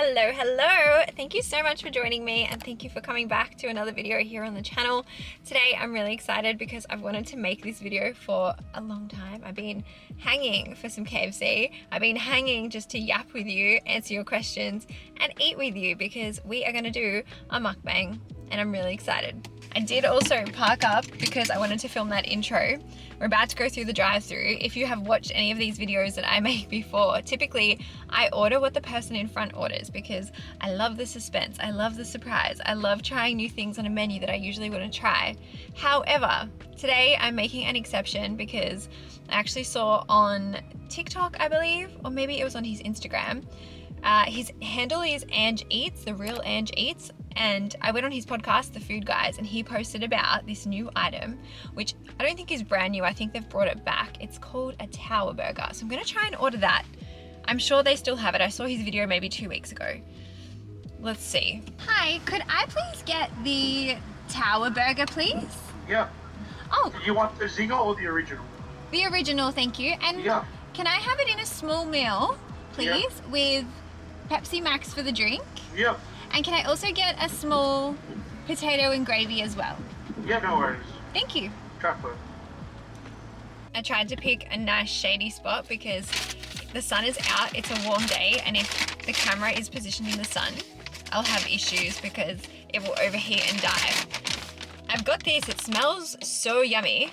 Hello. Thank you so much for joining me and thank you for coming back to another video here on the channel. Today I'm really excited because I've wanted to make this video for a long time. I've been hanging for some KFC. I've been hanging just to yap with you, answer your questions and eat with you because we are going to do a mukbang and I'm really excited. I did also park up because I wanted to film that intro. We're about to go through the drive-thru. If you have watched any of these videos that I make before, typically I order what the person in front orders because I love the suspense, I love the surprise, I love trying new things on a menu that I usually wouldn't try. However, today I'm making an exception because I actually saw on TikTok, I believe, or maybe it was on his Instagram. His handle is Ange Eats, the real Ange Eats, and I went on his podcast, The Food Guys, and he posted about this new item, which I don't think is brand new. I think they've brought it back. It's called a tower burger. So I'm gonna try and order that. I'm sure they still have it. I saw his video maybe 2 weeks ago. Let's see. Hi, could I please get the tower burger, please? Yeah. Oh. Do you want the Zinger or the original? The original, thank you. And yeah. Can I have it in a small meal, please, with Pepsi Max for the drink? Yep. And can I also get a small potato and gravy as well? Yeah, no worries. Thank you. Chocolate. I tried to pick a nice shady spot because the sun is out, it's a warm day, and if the camera is positioned in the sun, I'll have issues because it will overheat and die. I've got this, it smells so yummy,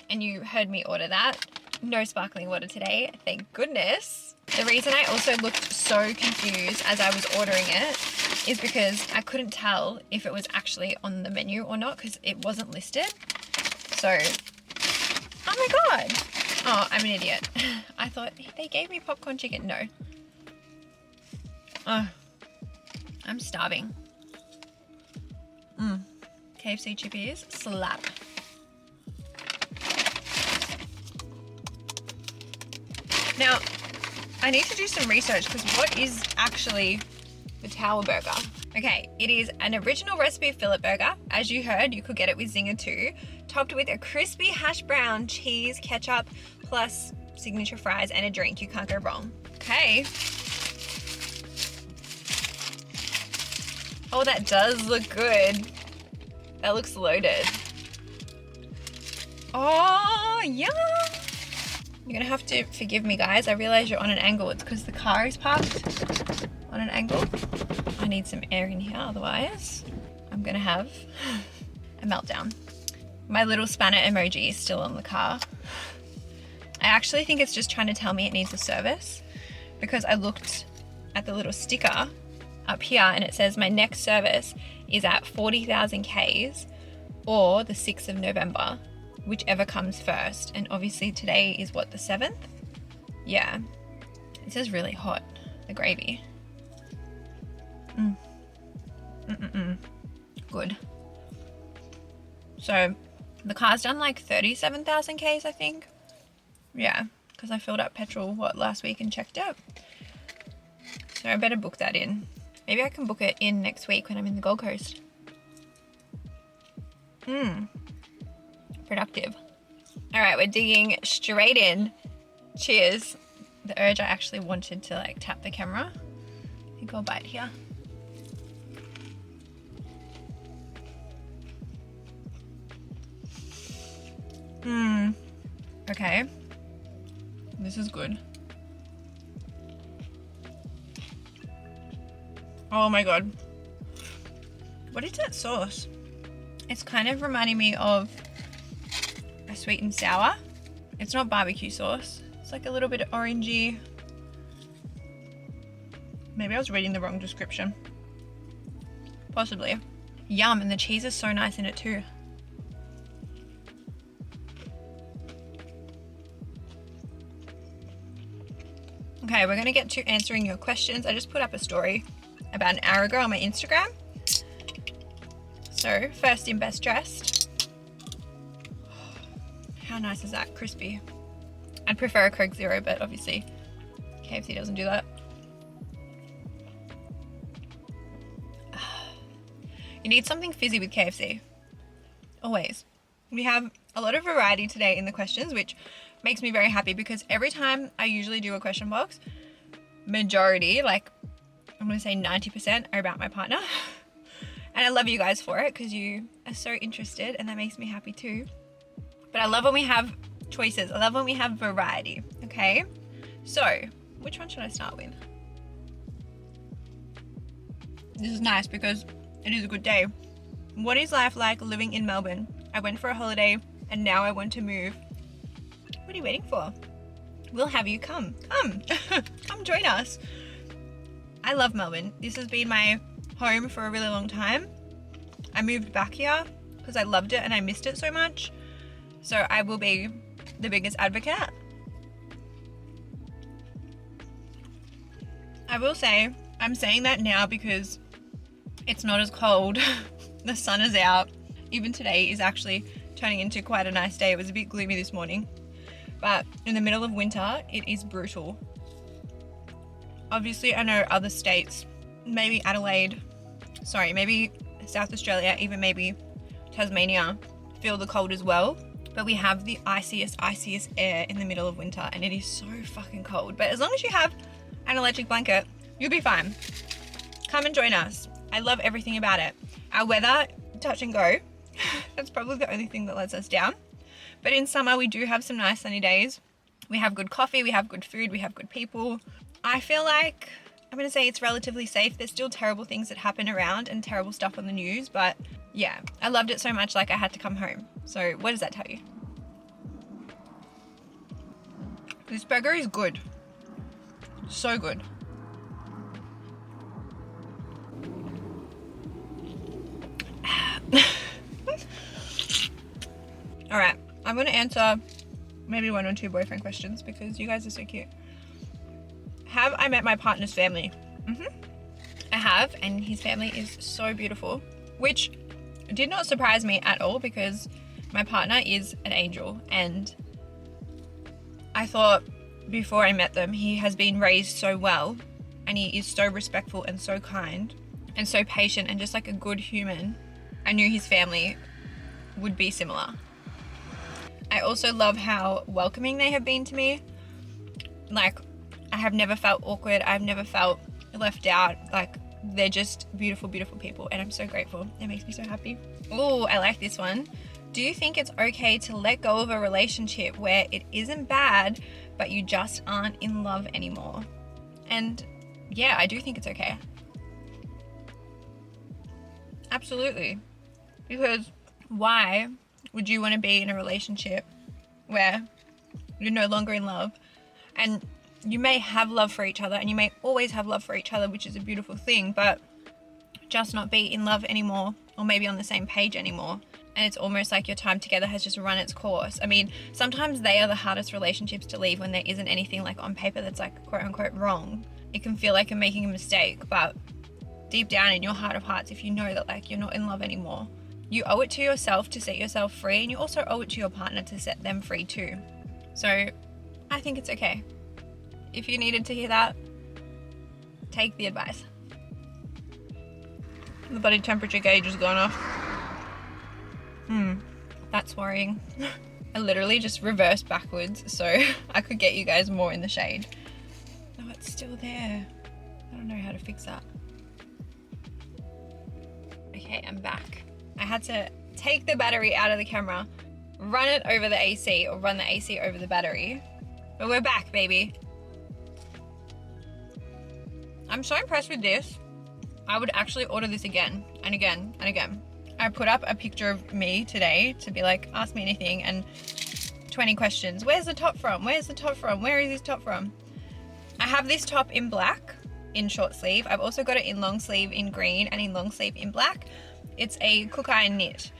and you heard me order that. No sparkling water today, thank goodness. The reason I also looked so confused as I was ordering it is because I couldn't tell if it was actually on the menu or not because it wasn't listed. So, oh my God. Oh, I'm an idiot. I thought they gave me popcorn chicken. No. Oh, I'm starving. KFC chippies, slap. Now, I need to do some research because what is actually the tower burger? Okay, it is an original recipe fillet burger. As you heard, you could get it with Zinger too, topped with a crispy hash brown, cheese, ketchup, plus signature fries and a drink. You can't go wrong. Okay. Oh, that does look good. That looks loaded. Oh, yum. You're gonna have to forgive me, guys. I realize you're on an angle. It's because the car is parked on an angle. I need some air in here, otherwise I'm gonna have a meltdown. My little spanner emoji is still on the car. I actually think it's just trying to tell me it needs a service because I looked at the little sticker up here and it says my next service is at 40,000 Ks or the 6th of November. Whichever comes first, and obviously today is what, the 7th? Yeah, it says really hot, the gravy. Good. So the car's done like 37,000 Ks, I think. Yeah, because I filled up petrol last week and checked out. So I better book that in. Maybe I can book it in next week when I'm in the Gold Coast. Productive. All right, we're digging straight in. Cheers. The urge I actually wanted to like tap the camera. I think I'll bite here. Okay. This is good. Oh my God. What is that sauce? It's kind of reminding me of a sweet and sour. It's not barbecue sauce. It's like a little bit orangey. Maybe I was reading the wrong description. Possibly. Yum, and the cheese is so nice in it too. Okay, we're gonna get to answering your questions. I just put up a story about an hour ago on my Instagram. So, first in best dressed. How nice is that? Crispy. I'd prefer a Coke Zero, but obviously KFC doesn't do that. You need something fizzy with KFC. Always. We have a lot of variety today in the questions, which makes me very happy because every time I usually do a question box, majority, like I'm gonna say 90% are about my partner. And I love you guys for it because you are so interested and that makes me happy too. But I love when we have choices. I love when we have variety, okay? So, which one should I start with? This is nice because it is a good day. What is life like living in Melbourne? I went for a holiday and now I want to move. What are you waiting for? We'll have you come. Come join us. I love Melbourne. This has been my home for a really long time. I moved back here because I loved it and I missed it so much. So I will be the biggest advocate. I will say, I'm saying that now because it's not as cold. The sun is out. Even today is actually turning into quite a nice day. It was a bit gloomy this morning. But in the middle of winter, it is brutal. Obviously, I know other states, maybe Adelaide, maybe South Australia, even maybe Tasmania, feel the cold as well. But we have the iciest air in the middle of winter and it is so fucking cold. But as long as you have an electric blanket, you'll be fine. Come and join us. I love everything about it. Our weather, touch and go. That's probably the only thing that lets us down. But in summer, we do have some nice sunny days. We have good coffee, we have good food, we have good people. I feel like, I'm gonna say it's relatively safe. There's still terrible things that happen around and terrible stuff on the news, but yeah, I loved it so much like I had to come home. So what does that tell you? This burger is good. So good. All right, I'm gonna answer maybe 1 or 2 boyfriend questions because you guys are so cute. Have I met my partner's family? I have, and his family is so beautiful, which did not surprise me at all because my partner is an angel, and I thought before I met them, he has been raised so well, and he is so respectful and so kind and so patient and just like a good human. I knew his family would be similar. I also love how welcoming they have been to me. Like, I have never felt awkward. I've never felt left out. Like, they're just beautiful, beautiful people, and I'm so grateful. It makes me so happy. Oh, I like this one. Do you think it's okay to let go of a relationship where it isn't bad, but you just aren't in love anymore? And yeah, I do think it's okay. Absolutely. Because why would you want to be in a relationship where you're no longer in love? And you may have love for each other and you may always have love for each other, which is a beautiful thing, but just not be in love anymore or maybe on the same page anymore. And it's almost like your time together has just run its course. I mean, sometimes they are the hardest relationships to leave when there isn't anything like on paper that's like quote unquote wrong. It can feel like you're making a mistake, but deep down in your heart of hearts, if you know that like you're not in love anymore, you owe it to yourself to set yourself free, and you also owe it to your partner to set them free too. So I think it's okay. If you needed to hear that, take the advice. The body temperature gauge has gone off. That's worrying. I literally just reversed backwards so I could get you guys more in the shade. Oh, it's still there. I don't know how to fix that. Okay, I'm back. I had to take the battery out of the camera, run it over the AC, or run the AC over the battery. But we're back, baby. I'm so impressed with this. I would actually order this again and again and again. I put up a picture of me today to be like, ask me anything, and 20 questions. Where's the top from? Where's the top from? Where is this top from? I have this top in black, in short sleeve. I've also got it in long sleeve in green and in long sleeve in black. It's a Cook Iron knit.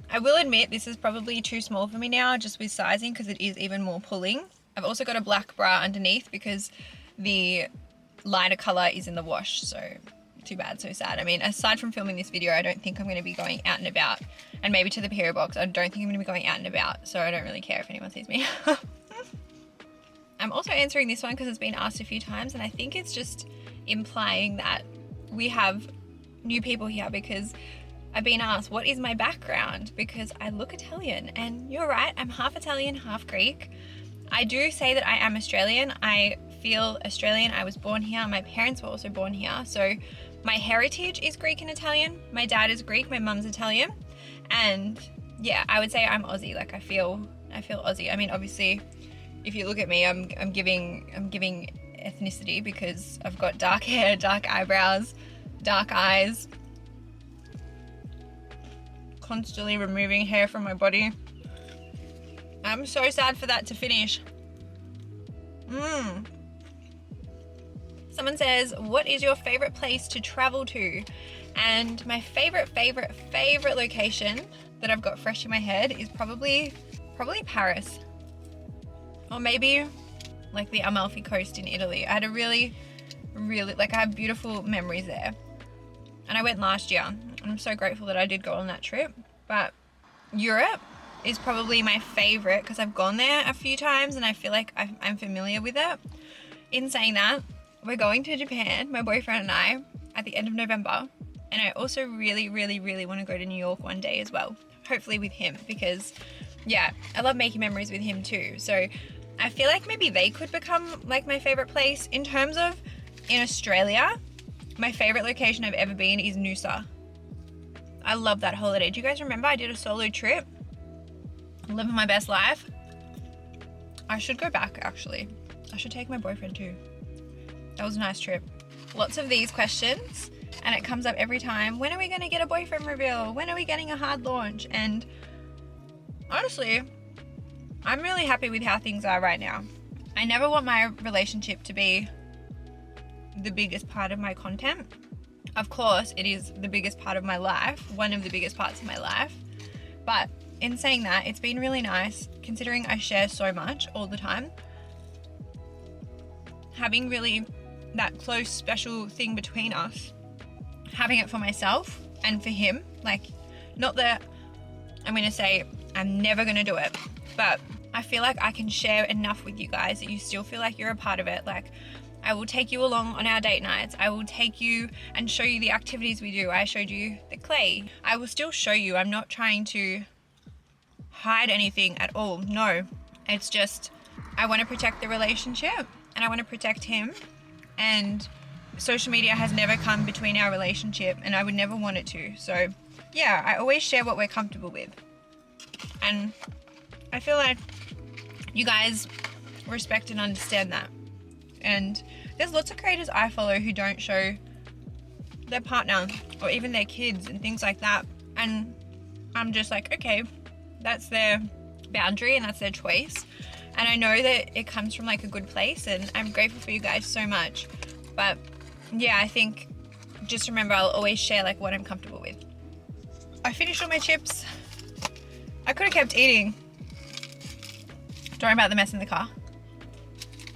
I will admit this is probably too small for me now just with sizing because it is even more pulling. I've also got a black bra underneath because the lighter color is in the wash, so too bad, so sad. I mean, aside from filming this video, I don't think I'm going to be going out and about, and maybe to the period box, I don't think I'm going to be going out and about, so I don't really care if anyone sees me. I'm also answering this one because it's been asked a few times, and I think it's just implying that we have new people here because I've been asked, what is my background? Because I look Italian, and you're right, I'm half Italian, half Greek. I do say that I am Australian. I feel Australian. I was born here. My parents were also born here. So my heritage is Greek and Italian. My dad is Greek, my mum's Italian. And yeah, I would say I'm Aussie. Like I feel Aussie. I mean, obviously, if you look at me, I'm giving ethnicity because I've got dark hair, dark eyebrows, dark eyes, constantly removing hair from my body. I'm so sad for that to finish. Someone says, what is your favorite place to travel to? And my favorite location that I've got fresh in my head is probably Paris, or maybe like the Amalfi Coast in Italy. I had a really I have beautiful memories there, and I went last year. I'm so grateful that I did go on that trip. But Europe is probably my favorite because I've gone there a few times and I feel like I'm familiar with it. In saying that, we're going to Japan, my boyfriend and I, at the end of November, and I also really want to go to New York one day as well, hopefully with him, because yeah, I love making memories with him too. So I feel like maybe they could become like my favorite place. In terms of in Australia, my favorite location I've ever been is Noosa. I love that holiday. Do you guys remember I did a solo trip? Living my best life. I should go back actually. I should take my boyfriend too. That was a nice trip. Lots of these questions, and it comes up every time. When are we gonna get a boyfriend reveal? When are we getting a hard launch? And honestly, I'm really happy with how things are right now. I never want my relationship to be the biggest part of my content. Of course, it is the biggest part of my life, one of the biggest parts of my life. But in saying that, it's been really nice, considering I share so much all the time, having really that close, special thing between us, having it for myself and for him. Like, not that I'm going to say I'm never going to do it, but I feel like I can share enough with you guys that you still feel like you're a part of it. Like, I will take you along on our date nights. I will take you and show you the activities we do. I showed you the clay. I will still show you. I'm not trying to hide anything at all. No, it's just I want to protect the relationship and I want to protect him, and social media has never come between our relationship, and I would never want it to. So yeah, I always share what we're comfortable with, and I feel like you guys respect and understand that. And there's lots of creators I follow who don't show their partner or even their kids and things like that, and I'm just like, okay, that's their boundary and that's their choice, and I know that it comes from like a good place, and I'm grateful for you guys so much. But yeah, I think just remember, I'll always share like what I'm comfortable with. I finished all my chips. I could have kept eating. Don't worry about the mess in the car.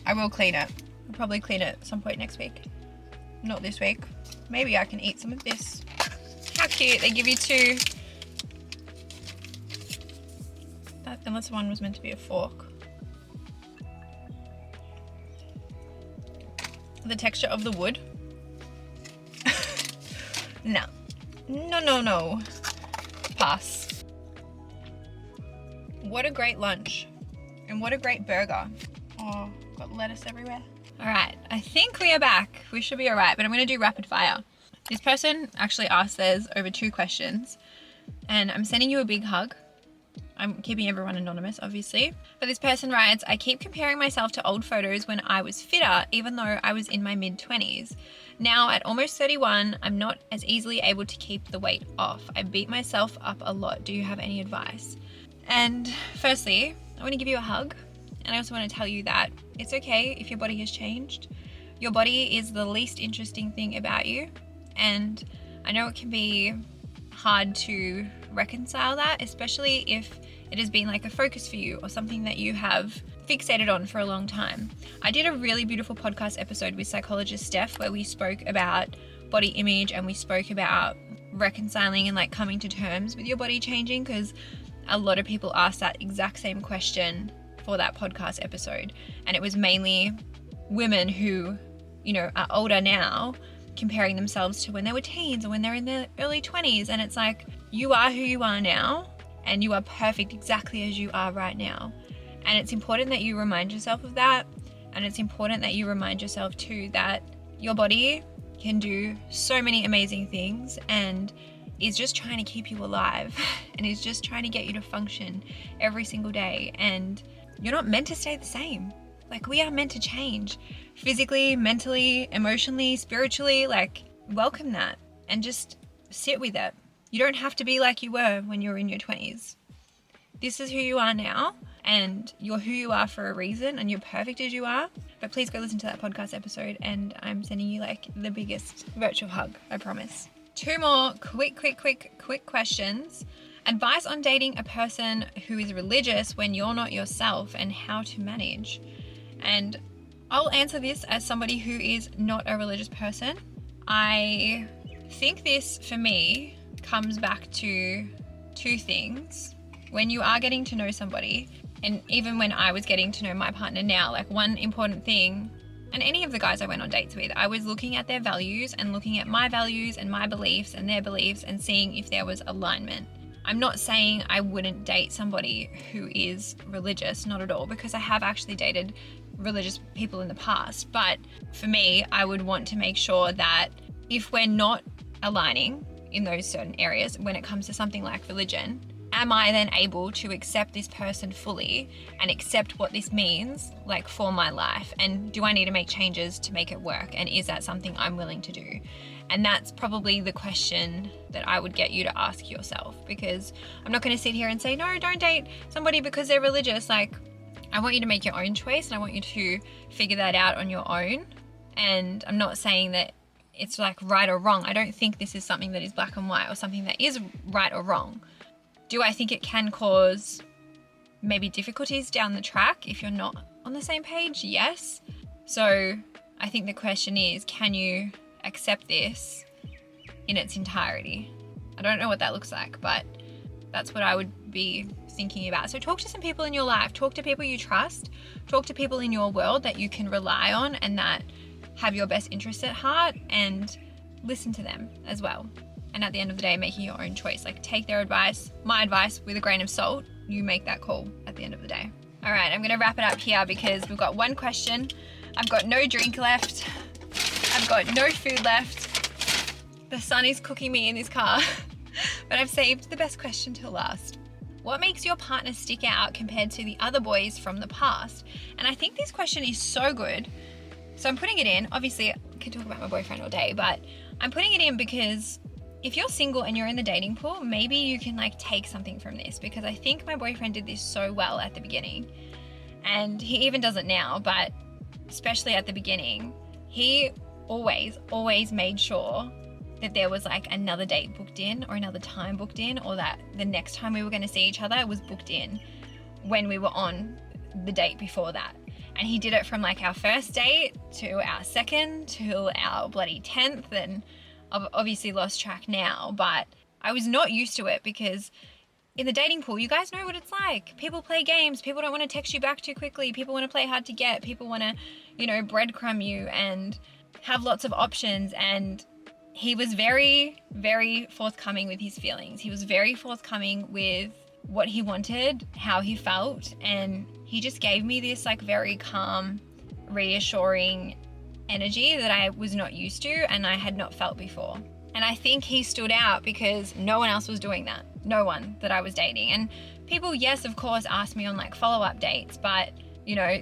I will clean it. I'll probably clean it at some point next week. Not this week. Maybe I can eat some of this. How cute. They give you two. Unless one was meant to be a fork. The texture of the wood. No. No. Pass. What a great lunch. And what a great burger. Oh, got lettuce everywhere. All right, I think we are back. We should be all right, but I'm gonna do rapid fire. This person actually asked theirs over 2 questions, and I'm sending you a big hug. I'm keeping everyone anonymous, obviously. But this person writes, I keep comparing myself to old photos when I was fitter, even though I was in my mid-20s. Now, at almost 31, I'm not as easily able to keep the weight off. I beat myself up a lot. Do you have any advice? And firstly, I want to give you a hug. And I also want to tell you that it's okay if your body has changed. Your body is the least interesting thing about you. And I know it can be hard to reconcile that, especially if it has been like a focus for you or something that you have fixated on for a long time. I did a really beautiful podcast episode with psychologist Steph where we spoke about body image and we spoke about reconciling and like coming to terms with your body changing, because a lot of people asked that exact same question for that podcast episode, and it was mainly women who, you know, are older now comparing themselves to when they were teens or when they're in their early 20s, and it's like, you are who you are now and you are perfect exactly as you are right now. And it's important that you remind yourself of that, And it's important that you remind yourself too that your body can do so many amazing things and is just trying to keep you alive and is just trying to get you to function every single day. And you're not meant to stay the same. Like, we are meant to change physically, mentally, emotionally, spiritually. Like, welcome that and just sit with it. You don't have to be like you were when you were in your 20s. This is who you are now, and you're who you are for a reason, and you're perfect as you are. But please go listen to that podcast episode, and I'm sending you like the biggest virtual hug, I promise. 2 more quick questions. Advice on dating a person who is religious when you're not yourself, and how to manage. And I'll answer this as somebody who is not a religious person. I think this, for me, comes back to 2 things. When you are getting to know somebody, and even when I was getting to know my partner now, like, one important thing, and any of the guys I went on dates with, I was looking at their values and looking at my values and my beliefs and their beliefs and seeing if there was alignment. I'm not saying I wouldn't date somebody who is religious, not at all, because I have actually dated religious people in the past. But for me, I would want to make sure that if we're not aligning in those certain areas when it comes to something like religion, am I then able to accept this person fully and accept what this means, like, for my life? And do I need to make changes to make it work? And is that something I'm willing to do? And that's probably the question that I would get you to ask yourself, because I'm not going to sit here and say, no, don't date somebody because they're religious. Like, I want you to make your own choice, and I want you to figure that out on your own. And I'm not saying that it's like right or wrong. I don't think this is something that is black and white or something that is right or wrong. Do I think it can cause maybe difficulties down the track if you're not on the same page? Yes. So I think the question is, can you accept this in its entirety? I don't know what that looks like, but that's what I would be thinking about. So talk to some people in your life, talk to people you trust, talk to people in your world that you can rely on and that have your best interests at heart, and listen to them as well. And at the end of the day, making your own choice. Like, take their advice, my advice, with a grain of salt. You make that call at the end of the day. All right, I'm gonna wrap it up here because we've got 1 question. I've got no drink left. I've got no food left. The sun is cooking me in this car. But I've saved the best question till last. What makes your partner stick out compared to the other boys from the past? And I think this question is so good. So I'm putting it in. Obviously, I can talk about my boyfriend all day, but I'm putting it in because if you're single and you're in the dating pool, maybe you can like take something from this, because I think my boyfriend did this so well at the beginning, and he even does it now, but especially at the beginning, he always made sure that there was like another date booked in or another time booked in, or that the next time we were going to see each other was booked in when we were on the date before that. And he did it from like our first date to our second to our bloody 10th, and I've obviously lost track now, but I was not used to it because in the dating pool, you guys know what it's like. People play games. People don't want to text you back too quickly. People want to play hard to get. People want to, breadcrumb you and have lots of options. And he was very, very forthcoming with his feelings. He was very forthcoming with what he wanted, how he felt. And he just gave me this like very calm, reassuring energy that I was not used to and I had not felt before. And I think he stood out because no one else was doing that. No one that I was dating. And people, yes, of course, asked me on like follow-up dates, but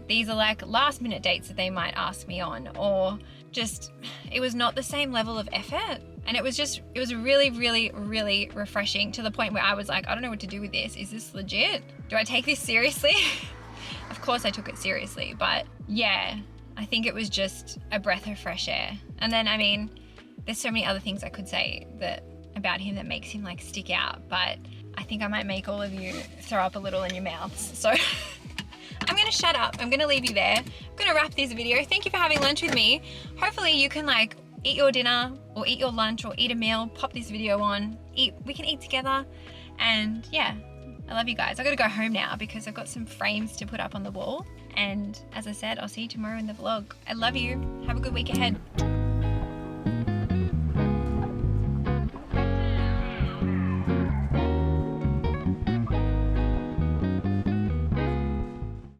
these are like last minute dates that they might ask me on, or just, it was not the same level of effort. And it was really, really, really refreshing, to the point where I was like, I don't know what to do with this. Is this legit? Do I take this seriously? Of course I took it seriously, but yeah, I think it was just a breath of fresh air. And then, there's so many other things I could say about him that makes him like stick out, but I think I might make all of you throw up a little in your mouths. So I'm gonna shut up. I'm gonna leave you there. I'm gonna wrap this video. Thank you for having lunch with me. Hopefully you can like eat your dinner or eat your lunch or eat a meal, pop this video on, we can eat together. And yeah, I love you guys. I gotta go home now because I've got some frames to put up on the wall. And as I said, I'll see you tomorrow in the vlog. I love you. Have a good week ahead.